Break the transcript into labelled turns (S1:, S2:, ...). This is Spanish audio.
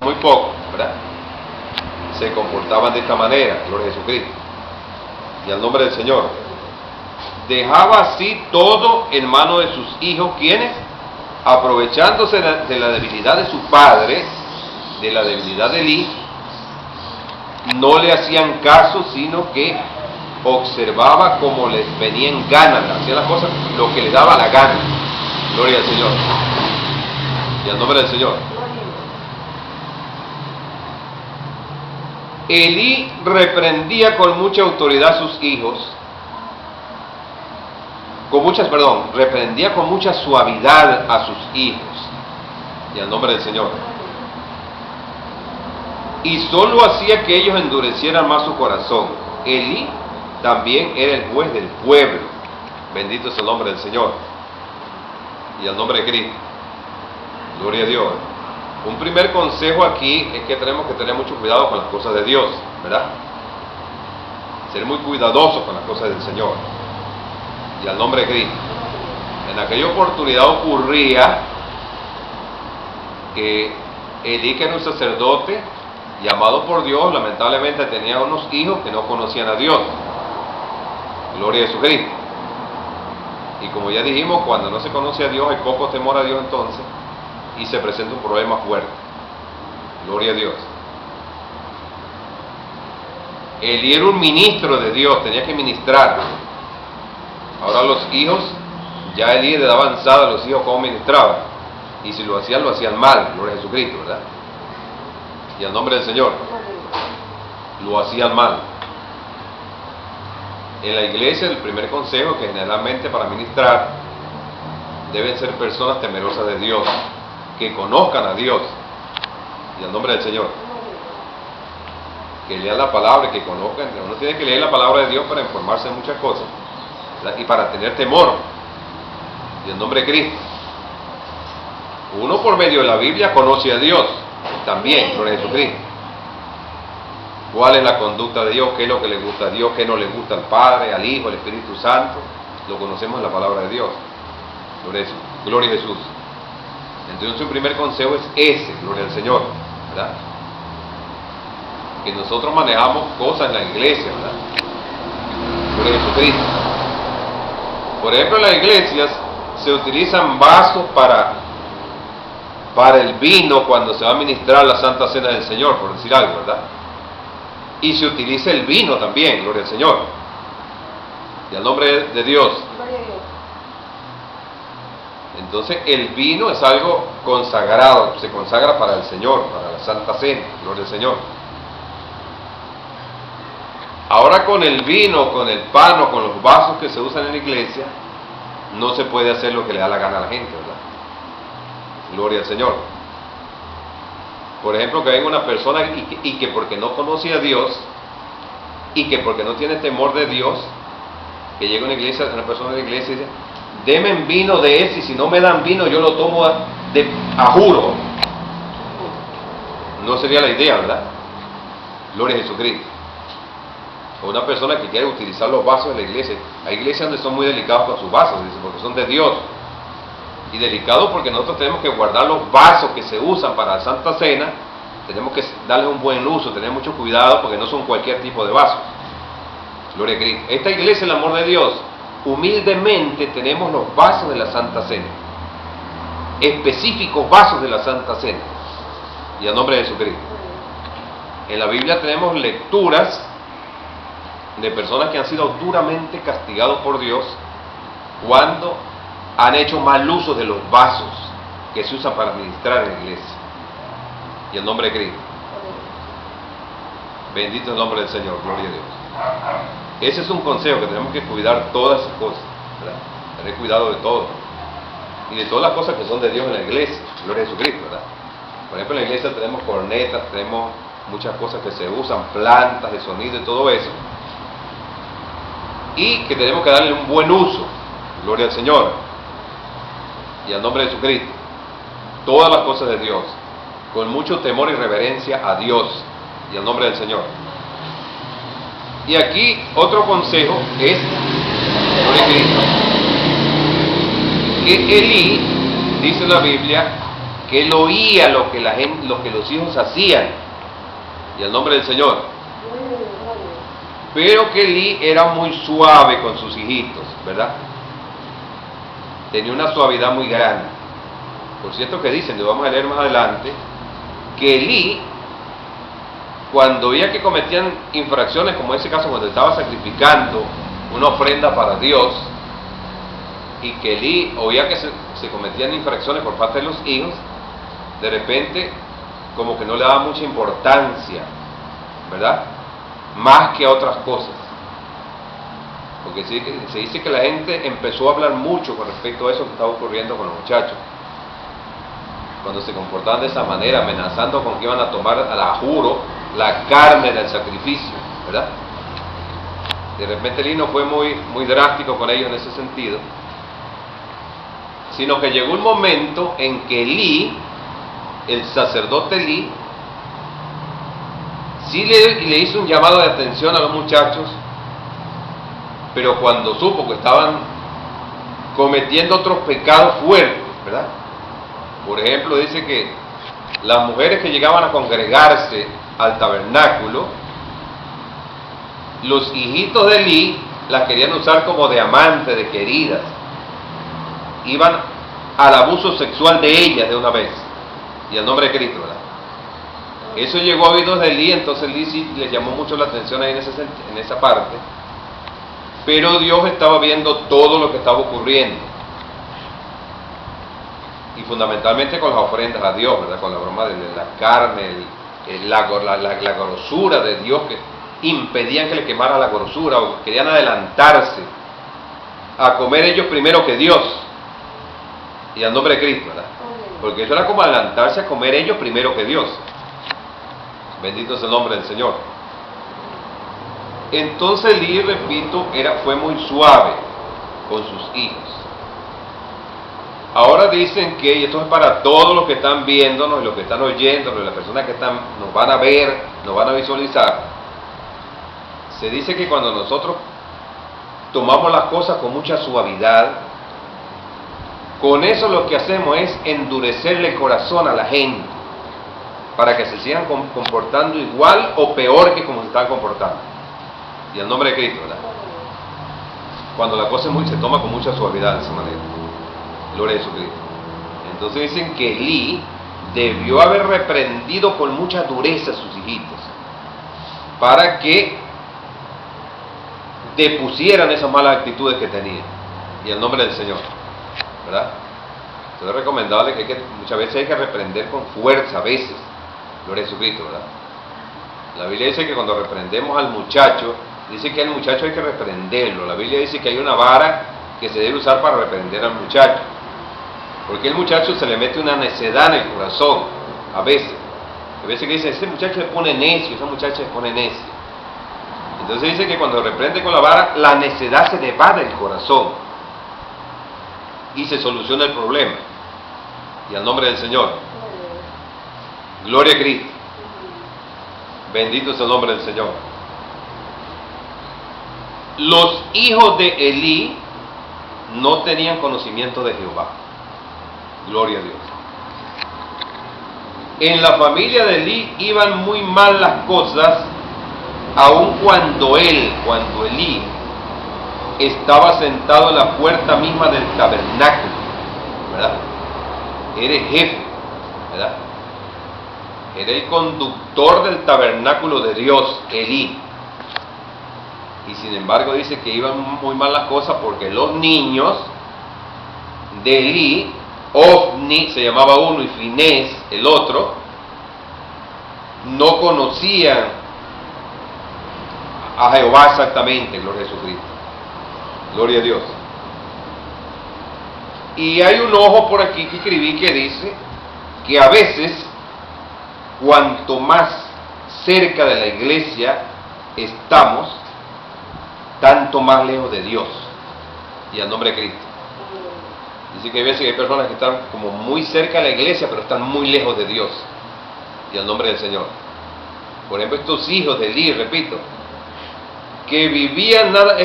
S1: muy poco, ¿verdad? Se comportaban de esta manera, gloria a Jesucristo. Y al nombre del Señor. Dejaba así todo en manos de sus hijos, ¿quiénes? Aprovechándose de la debilidad de su padre, de la debilidad de Elí, no le hacían caso, sino que observaba como les venía en gana, hacían las cosas lo que les daba la gana. Gloria al Señor. Y al nombre del Señor. Elí reprendía con mucha autoridad a sus hijos, reprendía con mucha suavidad a sus hijos, y al nombre del Señor. Y solo hacía que ellos endurecieran más su corazón. Elí también era el juez del pueblo. Bendito es el nombre del Señor. Y al nombre de Cristo. Gloria a Dios. Un primer consejo aquí es que tenemos que tener mucho cuidado con las cosas de Dios, ¿verdad? Ser muy cuidadosos con las cosas del Señor. Y al nombre de Cristo. En aquella oportunidad ocurría que Elí, que era un sacerdote llamado por Dios, lamentablemente tenía unos hijos que no conocían a Dios. Gloria a Jesucristo. Y como ya dijimos, cuando no se conoce a Dios hay poco temor a Dios entonces, y se presenta un problema fuerte. Gloria a Dios. Elí era un ministro de Dios, tenía que ministrar. Ahora los hijos, ya Elí de edad avanzada, los hijos cómo ministraban. Y si lo hacían mal, gloria a Jesucristo, ¿verdad? Y al nombre del Señor, lo hacían mal. En la iglesia el primer consejo es que generalmente para ministrar deben ser personas temerosas de Dios, que conozcan a Dios, y al nombre del Señor, que lean la palabra y que conozcan. Uno tiene que leer la palabra de Dios para informarse de muchas cosas, ¿verdad? Y para tener temor, y al nombre de Cristo. Uno por medio de la Biblia conoce a Dios también, gloria a Jesucristo. ¿Cuál es la conducta de Dios? ¿Qué es lo que le gusta a Dios? ¿Qué no le gusta al Padre, al Hijo, al Espíritu Santo? Lo conocemos en la palabra de Dios. Gloria a Jesús. Entonces el primer consejo es ese, gloria al Señor, ¿verdad? Que nosotros manejamos cosas en la iglesia, ¿verdad? Gloria a Jesucristo. Por ejemplo, en las iglesias se utilizan vasos para el vino cuando se va a ministrar la Santa Cena del Señor, por decir algo, ¿verdad? Y se utiliza el vino también, gloria al Señor. Y al nombre de Dios. Entonces el vino es algo consagrado, se consagra para el Señor, para la Santa Cena, gloria al Señor. Ahora con el vino, con el pan o con los vasos que se usan en la iglesia, no se puede hacer lo que le da la gana a la gente, ¿verdad? Gloria al Señor. Por ejemplo, que venga una persona y que porque no conoce a Dios y que porque no tiene temor de Dios, que llega una persona de la iglesia y dice: deme vino de ese, y si no me dan vino yo lo tomo a juro. No sería la idea, ¿verdad? Gloria a Jesucristo. O una persona que quiere utilizar los vasos de la iglesia. Hay iglesias donde son muy delicados con sus vasos, dice, porque son de Dios. Y delicados porque nosotros tenemos que guardar los vasos que se usan para la Santa Cena. Tenemos que darles un buen uso, tener mucho cuidado porque no son cualquier tipo de vasos. Gloria a Cristo. Esta iglesia, el amor de Dios, humildemente tenemos los vasos de la Santa Cena, específicos vasos de la Santa Cena, y a nombre de Jesucristo. En la Biblia tenemos lecturas de personas que han sido duramente castigados por Dios cuando han hecho mal uso de los vasos que se usan para ministrar en la iglesia, y el nombre de Cristo. Bendito es el nombre del Señor, gloria a Dios. Ese es un consejo, que tenemos que cuidar todas esas cosas, ¿verdad? Tener cuidado de todo y de todas las cosas que son de Dios en la iglesia, gloria a Jesucristo, ¿verdad? Por ejemplo, en la iglesia tenemos cornetas, tenemos muchas cosas que se usan, plantas de sonido y todo eso, y que tenemos que darle un buen uso, gloria al Señor, y al nombre de Jesucristo. Todas las cosas de Dios, con mucho temor y reverencia a Dios y al nombre del Señor. Y aquí otro consejo es, gloria a Cristo, que Elí, dice la Biblia, que él oía lo que los hijos hacían, y al nombre del Señor, pero que Elí era muy suave con sus hijitos, ¿verdad? Tenía una suavidad muy grande. Por cierto que dicen, lo vamos a leer más adelante, que Elí, cuando veía que cometían infracciones, como en ese caso cuando estaba sacrificando una ofrenda para Dios, y que Elí oía que se cometían infracciones por parte de los hijos, de repente como que no le daba mucha importancia, ¿verdad? Más que a otras cosas. Porque se dice que la gente empezó a hablar mucho con respecto a eso que estaba ocurriendo con los muchachos, cuando se comportaban de esa manera, amenazando con que iban a tomar a juro la carne del sacrificio, ¿verdad? De repente Elí no fue muy drástico con ellos en ese sentido, sino que llegó un momento en que Elí, el sacerdote Elí, sí le hizo un llamado de atención a los muchachos, pero cuando supo que estaban cometiendo otros pecados fuertes, ¿verdad? Por ejemplo, dice que las mujeres que llegaban a congregarse al tabernáculo, los hijitos de Elí las querían usar como de amantes, de queridas. Iban al abuso sexual de ellas de una vez, y al nombre de Cristo, ¿verdad? Eso llegó a oídos de Elí, entonces Elí sí les llamó mucho la atención ahí en esa parte, pero Dios estaba viendo todo lo que estaba ocurriendo, y fundamentalmente con las ofrendas a Dios, ¿verdad? Con la broma de la carne, la grosura de Dios, que impedían que le quemara la grosura, o querían adelantarse a comer ellos primero que Dios, y al nombre de Cristo, ¿verdad? Porque eso era como adelantarse a comer ellos primero que Dios. Bendito es el nombre del Señor. Entonces Elí, repito, fue muy suave con sus hijos. Ahora dicen que, y esto es para todos los que están viéndonos y los que están oyéndonos, las personas que nos van a ver, nos van a visualizar, se dice que cuando nosotros tomamos las cosas con mucha suavidad, con eso lo que hacemos es endurecerle el corazón a la gente, para que se sigan comportando igual o peor que como se están comportando. Y al nombre de Cristo, ¿verdad? Cuando la cosa se toma con mucha suavidad de esa manera. Gloria a Jesucristo. Entonces dicen que Elí debió haber reprendido con mucha dureza a sus hijitos, para que depusieran esas malas actitudes que tenían. Y al nombre del Señor, ¿verdad? Entonces es recomendable que muchas veces hay que reprender con fuerza, a veces. Gloria a Jesucristo, ¿verdad? La Biblia dice que cuando reprendemos al muchacho, dice que al muchacho hay que reprenderlo. La Biblia dice que hay una vara que se debe usar para reprender al muchacho, porque el muchacho se le mete una necedad en el corazón, a veces. A veces que dicen, ese muchacho se pone necio, esa muchacha se pone necia. Entonces dice que cuando reprende con la vara, la necedad se le va del corazón y se soluciona el problema. Y al nombre del Señor. Gloria a Cristo. Bendito es el nombre del Señor. Los hijos de Elí no tenían conocimiento de Jehová. Gloria a Dios. En la familia de Elí iban muy mal las cosas, aun cuando Elí estaba sentado en la puerta misma del tabernáculo, ¿verdad? Era el jefe, ¿verdad? Era el conductor del tabernáculo de Dios, Elí. Y sin embargo dice que iban muy mal las cosas porque los niños de Elí, Ofni se llamaba uno y Finés el otro, no conocían a Jehová exactamente, gloria a Jesucristo. Gloria a Dios. Y hay un ojo por aquí que escribí que dice que a veces, cuanto más cerca de la iglesia estamos, tanto más lejos de Dios y al nombre de Cristo. Dice que hay veces que hay personas que están como muy cerca de la iglesia, pero están muy lejos de Dios y al nombre del Señor. Por ejemplo, estos hijos de Elí, repito, que vivían nada